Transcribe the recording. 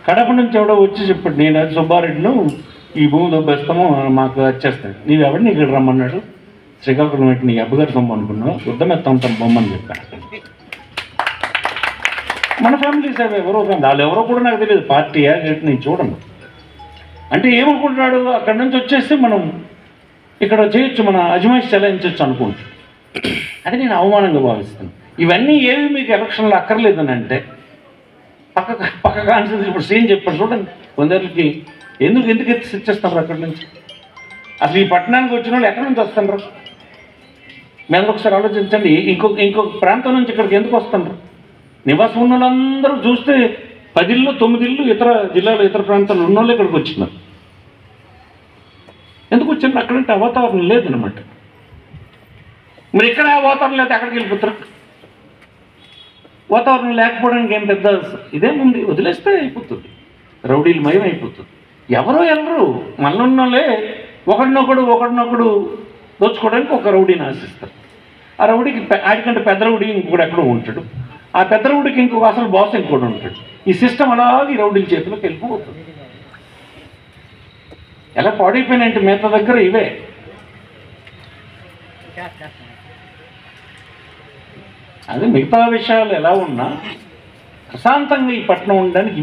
కడప నుంచి ఎవడో వచ్చి చెప్పాడు, నేను అది సుబ్బారెడ్డిను, ఈ భూమి దొబ్బేస్తాము మాకు వచ్చేస్తాడు. నీవెవడిని ఇక్కడ రమ్మన్నాడు? శ్రీకాకుళం పెట్టి నీ అబ్బగారు సొమ్ము అనుకున్నావు, యుద్ధమెత్తాం బొమ్మని చెప్పాను. మన ఫ్యామిలీస్ అవి ఎవరో వాళ్ళు ఎవరో కూడా నాకు తెలియదు, పార్టీయా ఏంటి నేను చూడను. అంటే ఏమనుకుంటున్నాడు, అక్కడి నుంచి వచ్చేస్తే మనం ఇక్కడ చేయొచ్చు, మన అజమాయిషి చెలాయించవచ్చు అనుకుంటాం. అది నేను అవమానంగా భావిస్తాను. ఇవన్నీ ఏవి మీకు ఎలక్షన్లో అక్కర్లేదని అంటే పక్క కాన్స్టిట్యూన్సీ ఇప్పుడు సీఎం చెప్పాడు చూడండి, కొందరికి ఎందుకు ఇచ్చేస్తున్నారు అక్కడి నుంచి. అసలు ఈ పట్టణానికి వచ్చిన వాళ్ళు ఎక్కడి నుంచి వస్తున్నారు? మేము ఒకసారి ఆలోచించండి. ఇంకొక ప్రాంతం నుంచి ఇక్కడికి ఎందుకు వస్తున్నారు? నివాసం ఉన్న వాళ్ళందరూ చూస్తే 10 ఇళ్ళు 9 ఇళ్ళు ఇతర జిల్లాలో ఇతర ప్రాంతాల్లో ఉన్న వాళ్ళు ఇక్కడికి వచ్చినారు. ఎందుకు వచ్చింది? అక్కడంటే వాతావరణం లేదనమాట. మరి ఇక్కడ వాతావరణం లేకపోతే అక్కడికి వెళ్ళిపోతారు. వాతావరణం లేకపోవడానికి ఏం పెద్ద ఇదేముంది, వదిలేస్తే అయిపోతుంది, రౌడీలు మయం అయిపోతుంది. ఎవరో వెళ్ళరు, మనలున్నోళ్ళే ఒకడినొకడు దోచుకోవడానికి ఒక రౌడీని ఆశిస్తారు. ఆ రౌడీకి ఆడికంటే పెద్ద రౌడీ ఇంకొకటి ఎక్కడో ఉంటాడు, ఆ పెద్ద రౌడీకి ఇంకొక అసలు బాస్ ఇంకోటి ఉంటాడు. ఈ సిస్టమ్ అలాగే ఈ రౌడీల చేతిలోకి వెళ్ళిపోతుంది. ఎలా పాడైపోయినాయంటే మిగతా దగ్గర ఇవే. అదే మిగతా విషయాలు ఎలా ఉన్నా ప్రశాంతంగా ఈ పట్టణం ఉండడానికి